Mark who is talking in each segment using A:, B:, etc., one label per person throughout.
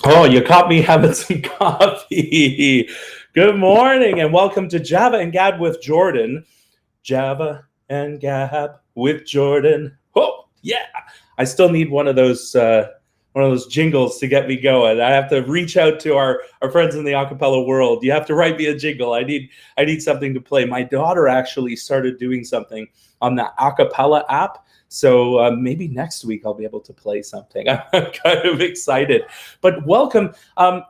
A: Oh, you caught me having some coffee. Good morning and welcome to Java and Gab with Jordan. Java and Gab with Jordan. Oh, yeah. I still need one of those jingles to get me going. I have to reach out to our friends in the acapella world. You have to write me a jingle. I need something to play. My daughter actually started doing something on the acapella app. So maybe next week I'll be able to play something. I'm kind of excited. But welcome.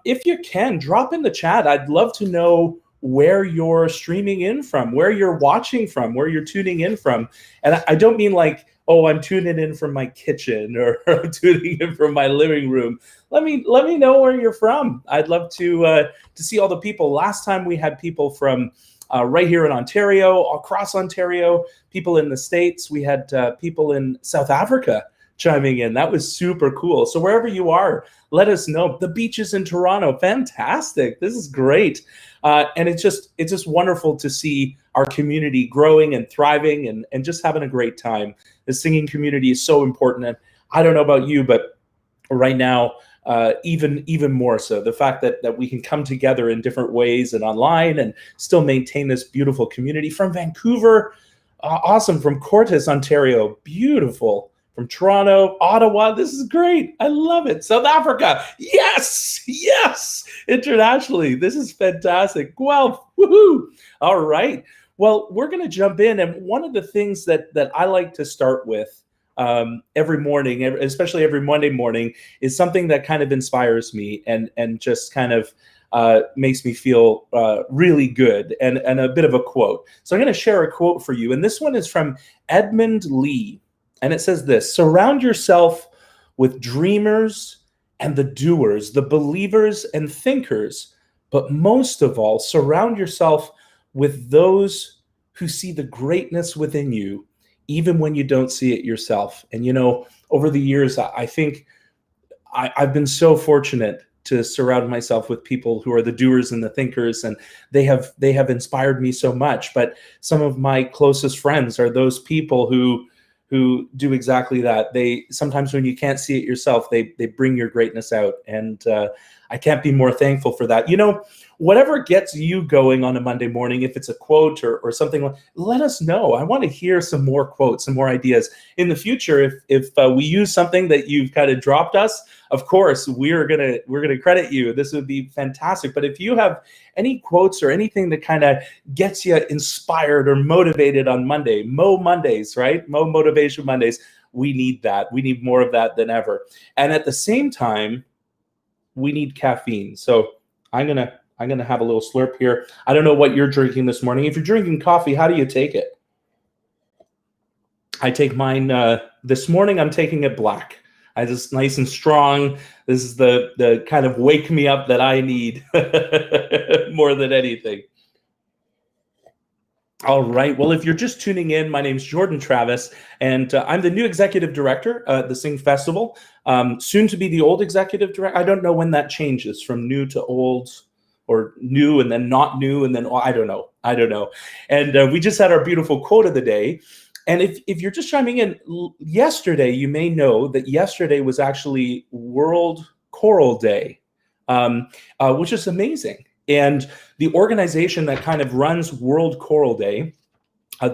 A: If you can, drop in the chat. I'd love to know where you're streaming in from, where you're watching from, where you're tuning in from. And I don't mean like, oh, I'm tuning in from my kitchen or I'm tuning in from my living room. Let me know where you're from. I'd love to see all the people. Last time we had people from right here in Ontario, across Ontario, people in the States. We had people in South Africa chiming in. That was super cool. So wherever you are, let us know. The beaches in Toronto, fantastic. This is great. And it's just wonderful to see our community growing and thriving and just having a great time. The singing community is so important. And I don't know about you, but right now, even more so, the fact that we can come together in different ways and online and still maintain this beautiful community. From Vancouver, awesome. From Cortes, Ontario, beautiful. From Toronto, Ottawa, this is great. I love it. South Africa, yes. Internationally, this is fantastic. Guelph, woohoo. All right. Well, we're going to jump in. And one of the things that I like to start with every morning, especially every Monday morning, is something that kind of inspires me and just kind of makes me feel really good and a bit of a quote. So I'm going to share a quote for you. And this one is from Edmund Lee. And it says this: surround yourself with dreamers and the doers, the believers and thinkers, but most of all, surround yourself with those who see the greatness within you, even when you don't see it yourself. And, you know, over the years, I think I've been so fortunate to surround myself with people who are the doers and the thinkers, and they have inspired me so much. But some of my closest friends are those people who do exactly that. They sometimes, when you can't see it yourself, they bring your greatness out, and I can't be more thankful for that. You know, whatever gets you going on a Monday morning, if it's a quote or something, let us know. I want to hear some more quotes, some more ideas in the future. If we use something that you've kind of dropped us, of course we're gonna credit you. This would be fantastic. But if you have any quotes or anything that kind of gets you inspired or motivated on Monday, Mo Mondays, right? Mo Motivation Mondays. We need that. We need more of that than ever. And at the same time, we need caffeine. So I'm gonna have a little slurp here. I don't know what you're drinking this morning. If you're drinking coffee, how do you take it? I take mine this morning. I'm taking it black. I just nice and strong. This is the kind of wake me up that I need more than anything. All right. Well, if you're just tuning in, my name's Jordan Travis, and I'm the new executive director at the Sing Festival, soon to be the old executive director. I don't know when that changes from new to old, or new and then not new, and then I don't know. And we just had our beautiful quote of the day. And if you're just chiming in, yesterday, you may know that yesterday was actually World Choral Day, which is amazing. And the organization that kind of runs World Choral Day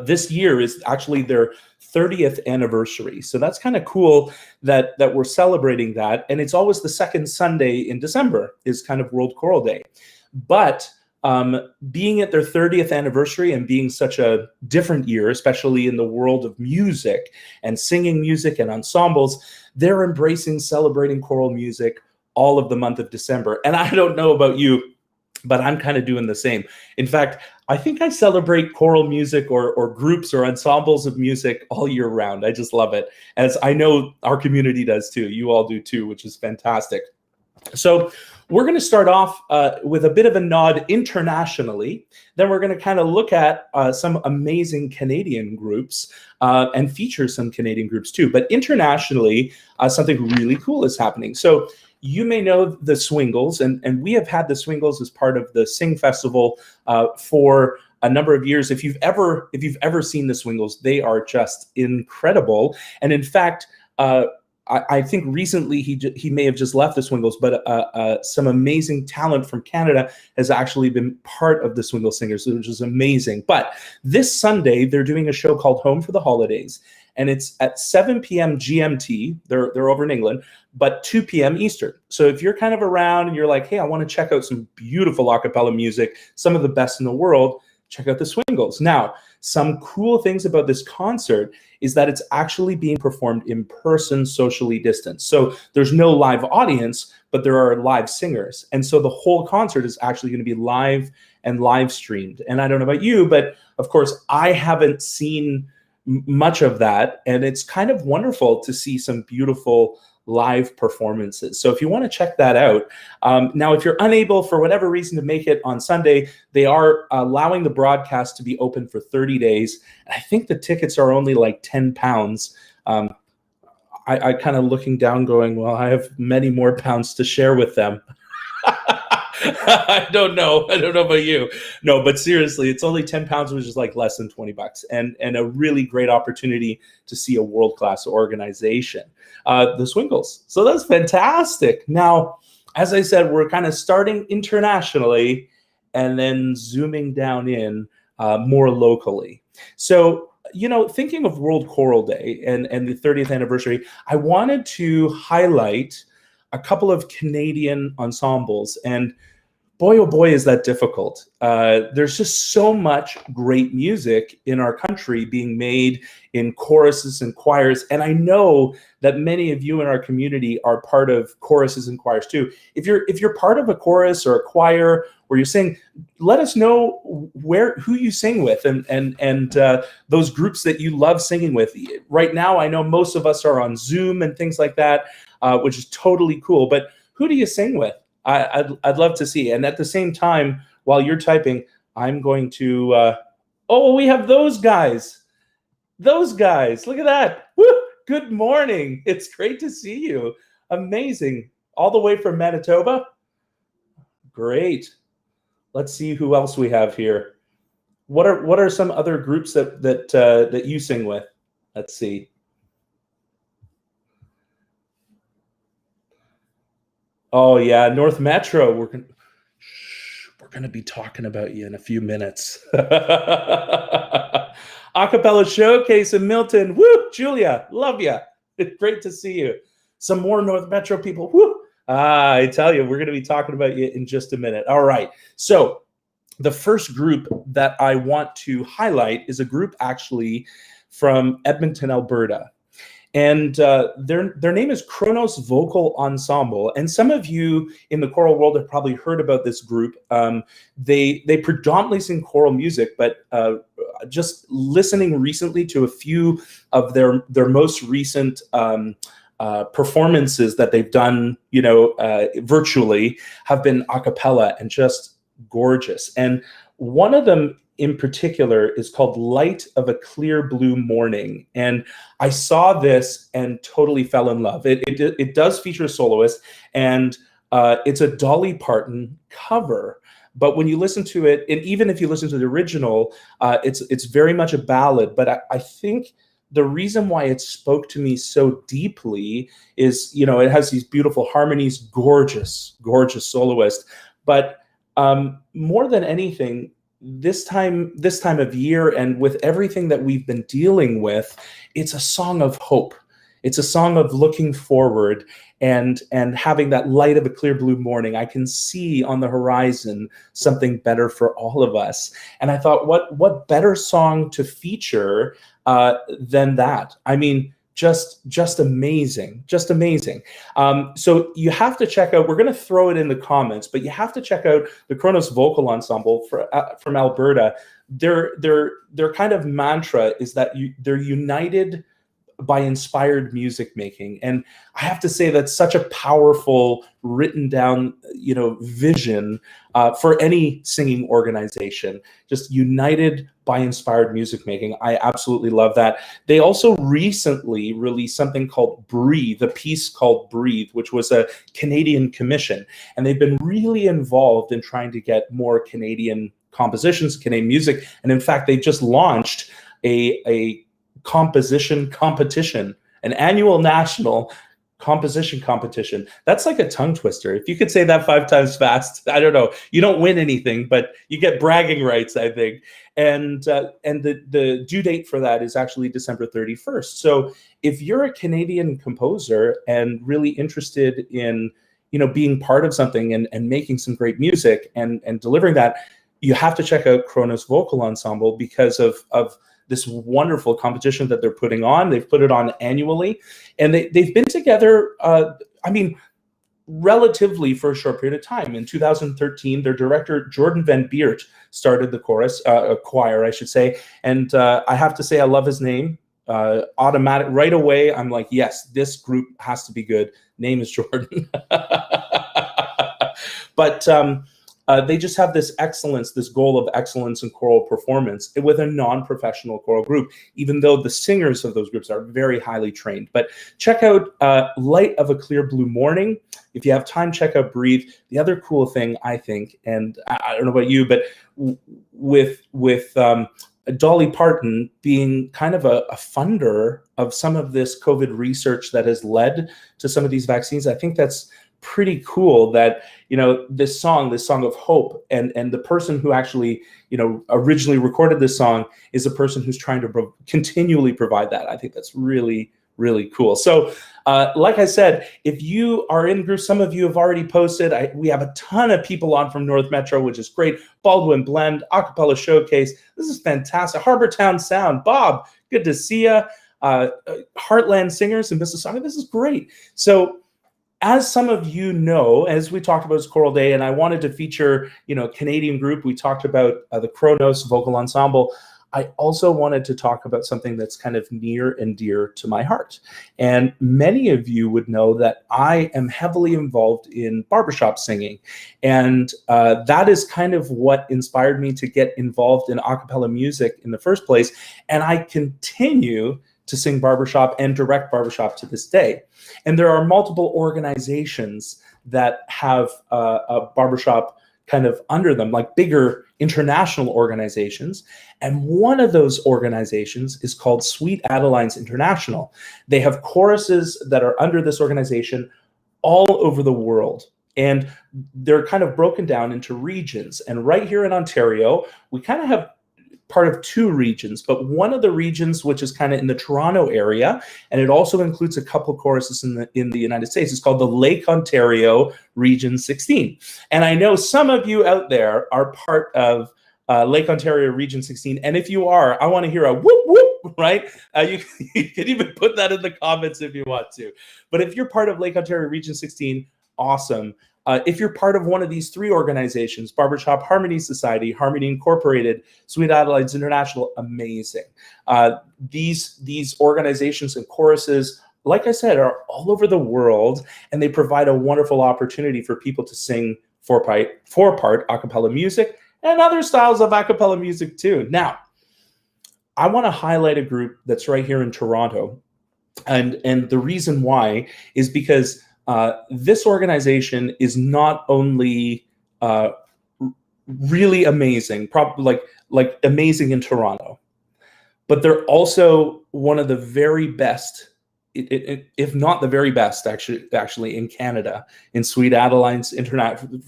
A: this year is actually their 30th anniversary. So that's kind of cool that we're celebrating that. And it's always the second Sunday in December is kind of World Choral Day. But being at their 30th anniversary and being such a different year, especially in the world of music and singing music and ensembles, they're embracing, celebrating choral music all of the month of December. And I don't know about you, but I'm kind of doing the same. In fact, I think I celebrate choral music or groups or ensembles of music all year round. I just love it, as I know our community does too. You all do too, which is fantastic. So we're going to start off with a bit of a nod internationally. Then we're going to kind of look at some amazing Canadian groups and feature some Canadian groups too. But internationally, something really cool is happening. So you may know the Swingles, and we have had the Swingles as part of the Sing Festival for a number of years. If you've ever seen the Swingles, they are just incredible. And in fact, I think recently he may have just left the Swingles, but some amazing talent from Canada has actually been part of the Swingle Singers, which is amazing. But this Sunday, they're doing a show called Home for the Holidays, and it's at 7 p.m. GMT. They're over in England, but 2 p.m. Eastern. So if you're kind of around and you're like, hey, I want to check out some beautiful a cappella music, some of the best in the world, check out the Swingles. Now, some cool things about this concert is that it's actually being performed in person, socially distanced. So there's no live audience, but there are live singers. And so the whole concert is actually going to be live and live streamed. And I don't know about you, but of course, I haven't seen much of that. And it's kind of wonderful to see some beautiful live performances. So if you want to check that out, now if you're unable for whatever reason to make it on Sunday, they are allowing the broadcast to be open for 30 days. And I think the tickets are only like £10. I kind of looking down going, well, I have many more pounds to share with them. I don't know about you. No, but seriously, it's only £10, which is like less than $20, and a really great opportunity to see a world-class organization, the Swingles. So that's fantastic. Now, as I said, we're kind of starting internationally and then zooming down in more locally. So, thinking of World Choral Day and the 30th anniversary, I wanted to highlight a couple of Canadian ensembles, and boy, oh boy, is that difficult. There's just so much great music in our country being made in choruses and choirs, and I know that many of you in our community are part of choruses and choirs too. If you're part of a chorus or a choir where you sing, let us know who you sing with and those groups that you love singing with. Right now, I know most of us are on Zoom and things like that, which is totally cool. But who do you sing with? I'd love to see. And at the same time, while you're typing, I'm going to. Oh, we have those guys. Those guys. Look at that. Woo! Good morning. It's great to see you. Amazing. All the way from Manitoba. Great. Let's see who else we have here. What are some other groups that you sing with? Let's see. Oh yeah, North Metro. We're gonna be talking about you in a few minutes. Acapella Showcase in Milton. Woo, Julia, love you. Great to see you. Some more North Metro people. Woo. I tell you, we're gonna be talking about you in just a minute. All right. So the first group that I want to highlight is a group actually from Edmonton, Alberta. And their name is Kronos Vocal Ensemble. And some of you in the choral world have probably heard about this group. They predominantly sing choral music, but just listening recently to a few of their most recent performances that they've done, virtually, have been a cappella and just gorgeous. And one of them in particular is called Light of a Clear Blue Morning. And I saw this and totally fell in love. It does feature a soloist, and it's a Dolly Parton cover. But when you listen to it, and even if you listen to the original, it's very much a ballad. But I think the reason why it spoke to me so deeply is, it has these beautiful harmonies, gorgeous, gorgeous soloist. But more than anything, this time of year, and with everything that we've been dealing with, it's a song of hope. It's a song of looking forward and having that light of a clear blue morning. I can see on the horizon something better for all of us. And I thought, what better song to feature than that? I mean, just amazing, just amazing. So you have to check out, we're going to throw it in the comments, but you have to check out the Kronos Vocal Ensemble from Alberta. Their kind of mantra is that they're united by inspired music making. And I have to say that's such a powerful written down, vision for any singing organization, just united by inspired music making. I absolutely love that. They also recently released something called Breathe, a piece called Breathe, which was a Canadian commission. And they've been really involved in trying to get more Canadian compositions, Canadian music. And in fact, they just launched a composition competition, an annual national composition competition. That's like a tongue twister. If you could say that 5 times fast, I don't know. You don't win anything, but you get bragging rights, I think. And the due date for that is actually December 31st. So if you're a Canadian composer and really interested in, being part of something and making some great music and delivering that, you have to check out Kronos Vocal Ensemble because of this wonderful competition that they're putting on. They've put it on annually, and they've been together, relatively for a short period of time. In 2013, their director, Jordan Van Beert, started the choir, I should say. And I have to say, I love his name. Automatic, right away, I'm like, yes, this group has to be good. Name is Jordan. But they just have this excellence, this goal of excellence in choral performance with a non-professional choral group, even though the singers of those groups are very highly trained. But check out Light of a Clear Blue Morning. If you have time, check out Breathe. The other cool thing, I think, and I don't know about you, but with Dolly Parton being kind of a funder of some of this COVID research that has led to some of these vaccines, I think that's pretty cool that, this song of hope, and the person who actually, originally recorded this song is a person who's trying to continually provide that. I think that's really, really cool. So like I said, if you are in groups, some of you have already posted. We have a ton of people on from North Metro, which is great. Baldwin Blend, Acapella Showcase. This is fantastic. Harbortown Sound. Bob, good to see you. Heartland Singers in Mississauga. This is great. So as some of you know, as we talked about, it's Choral Day, and I wanted to feature, Canadian group. We talked about the Kronos Vocal Ensemble. I also wanted to talk about something that's kind of near and dear to my heart. And many of you would know that I am heavily involved in barbershop singing. And that is kind of what inspired me to get involved in a cappella music in the first place. And I continue to sing barbershop and direct barbershop to this day. And there are multiple organizations that have a barbershop kind of under them, like bigger international organizations. And one of those organizations is called Sweet Adelines International. They have choruses that are under this organization all over the world. And they're kind of broken down into regions. And right here in Ontario, we kind of have part of 2 regions, but one of the regions, which is kind of in the Toronto area, and it also includes a couple of choruses in the United States, is called the Lake Ontario Region 16. And I know some of you out there are part of Lake Ontario Region 16, and if you are, I want to hear a whoop whoop, right? You can even put that in the comments if you want to. But if you're part of Lake Ontario Region 16, awesome. If you're part of one of these 3 organizations, Barbershop Harmony Society, Harmony Incorporated, Sweet Adelines International, amazing. These organizations and choruses, like I said, are all over the world, and they provide a wonderful opportunity for people to sing 4-part a cappella music and other styles of a cappella music too. Now, I want to highlight a group that's right here in Toronto, and the reason why is because this organization is not only really amazing, probably like amazing in Toronto, but they're also one of the very best, if not the very best, actually in Canada, in Sweet Adelines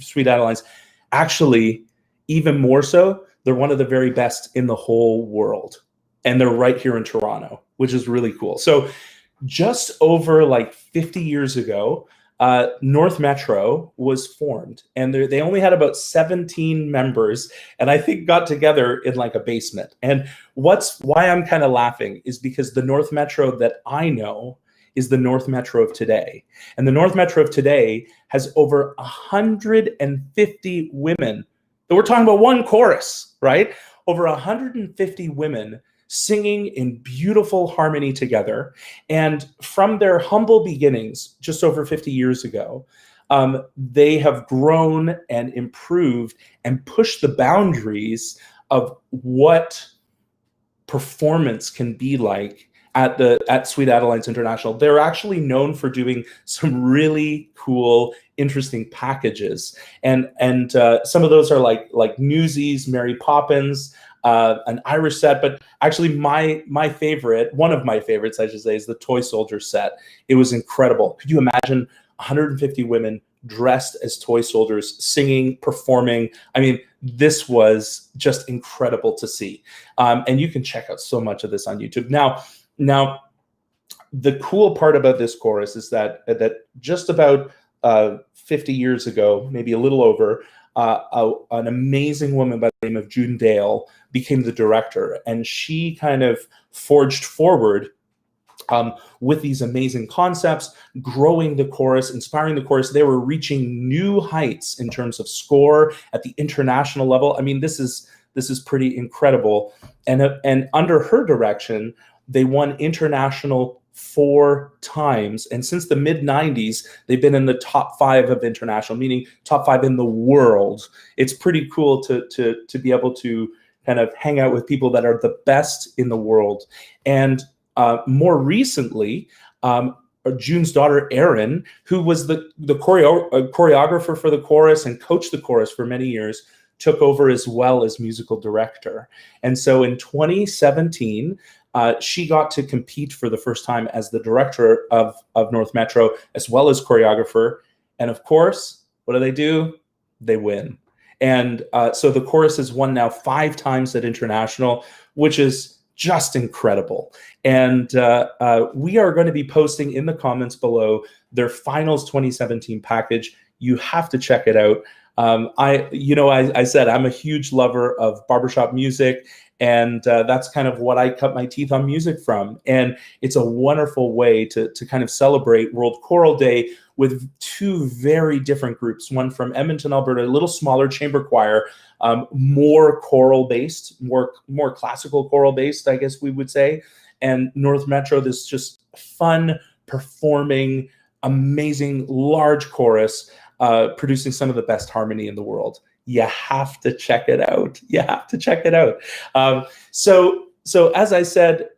A: Sweet Adelines. Actually, even more so, they're one of the very best in the whole world, and they're right here in Toronto, which is really cool. So just over like 50 years ago, North Metro was formed, and they only had about 17 members, and I think got together in like a basement. And why I'm kind of laughing is because the North Metro that I know is the North Metro of today. And the North Metro of today has over 150 women. And we're talking about one chorus, right? Over 150 women singing in beautiful harmony together. And from their humble beginnings, just over 50 years ago, they have grown and improved and pushed the boundaries of what performance can be like at Sweet Adelines International. They're actually known for doing some really cool, interesting packages, and some of those are like Newsies, Mary Poppins. an Irish set, but actually my favorite, one of my favorites, I should say, is the Toy Soldier set. It was incredible. Could you imagine 150 women dressed as toy soldiers, singing, performing? I mean, this was just incredible to see. And you can check out so much of this on YouTube. Now, the cool part about this chorus is that just about 50 years ago, maybe a little over, an amazing woman by the name of June Dale became the director, and she kind of forged forward with these amazing concepts, growing the chorus, inspiring the chorus. They were reaching new heights in terms of score at the international level. I mean, this is pretty incredible. And under her direction, they won international 4 times. And since the mid-90s, they've been in the top 5 of international, meaning top 5 in the world. It's pretty cool to be able to kind of hang out with people that are the best in the world. And more recently, June's daughter, Erin, who was the choreographer for the chorus and coached the chorus for many years, took over as well as musical director. And so in 2017, she got to compete for the first time as the director of North Metro, as well as choreographer. And of course, what do? They win. And so the chorus has won now 5 times at international, which is just incredible. And we are going to be posting in the comments below their finals 2017 package. You have to check it out. I said I'm a huge lover of barbershop music, and that's kind of what I cut my teeth on music from. And it's a wonderful way to kind of celebrate World Choral Day with 2 very different groups. One from Edmonton, Alberta, a little smaller chamber choir, more choral based, more classical choral based, I guess we would say. And North Metro, this just fun, performing, amazing, large chorus, producing some of the best harmony in the world. You have to check it out. You have to check it out. So as I said,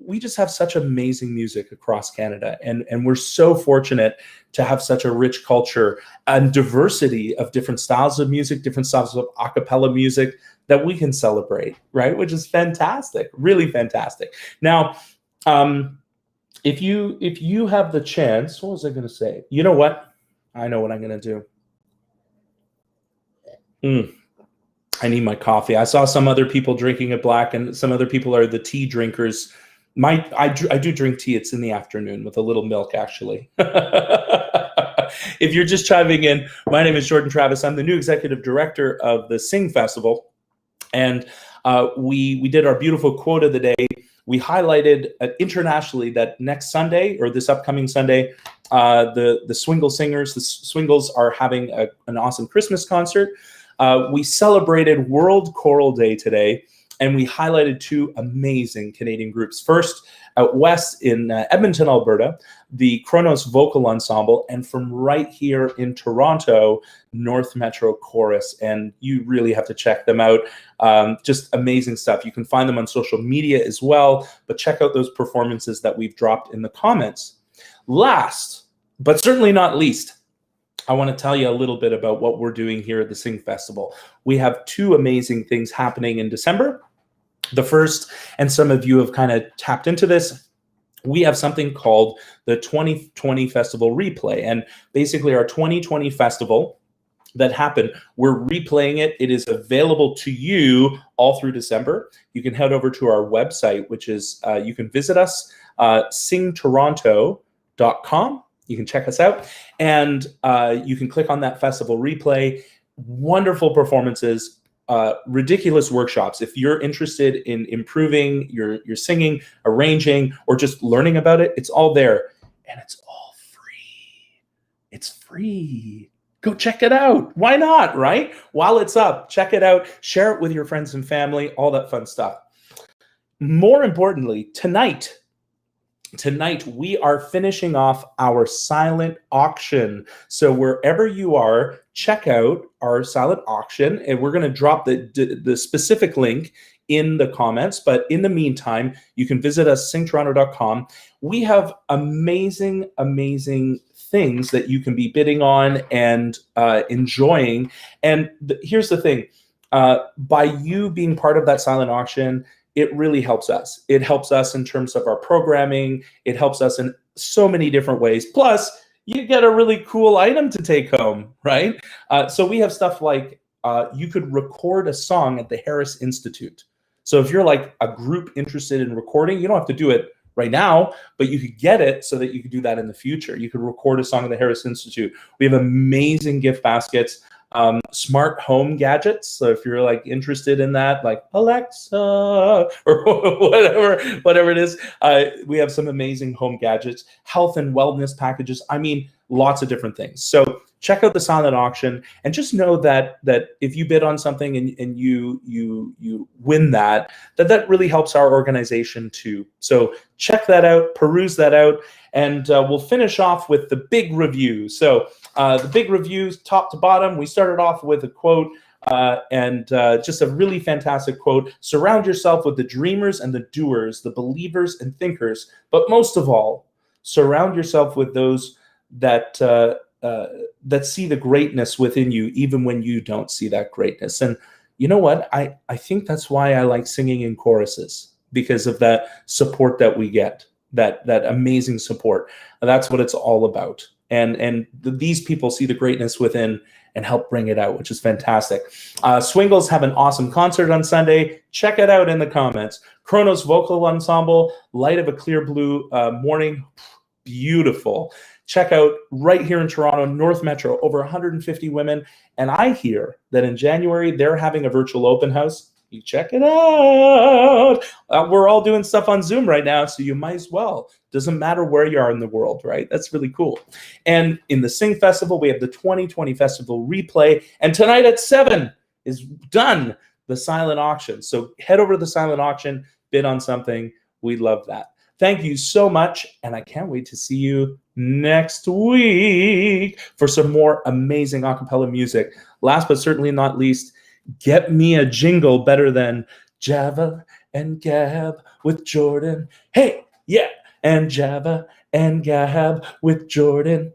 A: we just have such amazing music across Canada, and we're so fortunate to have such a rich culture and diversity of different styles of music, different styles of a cappella music that we can celebrate, right? Which is fantastic, really fantastic. Now, if you have the chance, what was I going to say? You know what? I know what I'm going to do. I need my coffee. I saw some other people drinking it black, and some other people are the tea drinkers. I do drink tea. It's in the afternoon with a little milk, actually. If you're just chiming in, my name is Jordan Travis. I'm the new executive director of the Sing Festival, and we did our beautiful quote of the day. We highlighted internationally that next Sunday, or this upcoming Sunday, the Swingle Singers, the Swingles, are having an awesome Christmas concert. We celebrated World Choral Day today, and we highlighted 2 amazing Canadian groups. First, out west in Edmonton, Alberta, the Kronos Vocal Ensemble, and from right here in Toronto, North Metro Chorus. And you really have to check them out. Just amazing stuff. You can find them on social media as well, but check out those performances that we've dropped in the comments. Last, but certainly not least, I want to tell you a little bit about what we're doing here at the Sing Festival. We have 2 amazing things happening in December. The first, and some of you have kind of tapped into this, we have something called the 2020 Festival Replay. And basically our 2020 festival that happened, we're replaying it. It is available to you all through December. You can head over to our website, which is, you can visit us, singtoronto.com. You can check us out, and you can click on that festival replay. Wonderful performances, ridiculous workshops. If you're interested in improving your singing, arranging, or just learning about it, it's all there, and it's all free. It's free. Go check it out. Why not, right? While it's up, check it out, share it with your friends and family, all that fun stuff. More importantly, tonight we are finishing off our silent auction. So wherever you are, check out our silent auction, and we're going to drop the specific link in the comments. But in the meantime, you can visit us, singtoronto.com. We have amazing things that you can be bidding on and enjoying. And here's the thing. By you being part of that silent auction, it really helps us. It helps us in terms of our programming. It helps us in so many different ways. Plus, you get a really cool item to take home, right? So we have stuff like you could record a song at the Harris Institute. So if you're like a group interested in recording, you don't have to do it right now, but you could get it so that you could do that in the future. You could record a song at the Harris Institute. We have amazing gift baskets, smart home gadgets. So if you're like interested in that, like Alexa or whatever it is, we have some amazing home gadgets, health and wellness packages. I mean, lots of different things. So check out the silent auction and just know that if you bid on something and you win that really helps our organization too. So check that out, peruse that out, and we'll finish off with the big review. So the big reviews, top to bottom, we started off with a quote and just a really fantastic quote. Surround yourself with the dreamers and the doers, the believers and thinkers, but most of all, surround yourself with those that see the greatness within you, even when you don't see that greatness. And you know what? I think that's why I like singing in choruses, because of that support that we get, that amazing support. And that's what it's all about. And these people see the greatness within and help bring it out, which is fantastic. Swingles have an awesome concert on Sunday. Check it out in the comments. Kronos Vocal Ensemble, Light of a Clear Blue Morning, beautiful. Check out right here in Toronto, North Metro, over 150 women. And I hear that in January, they're having a virtual open house. You check it out. We're all doing stuff on Zoom right now, so you might as well. Doesn't matter where you are in the world, right? That's really cool. And in the Sing Festival, we have the 2020 Festival replay. And tonight at 7 is done, the silent auction. So head over to the silent auction, bid on something. We love that. Thank you so much, and I can't wait to see you next week for some more amazing a cappella music. Last but certainly not least, get me a jingle better than Java and Gab with Jordan. Hey, yeah, and Java and Gab with Jordan.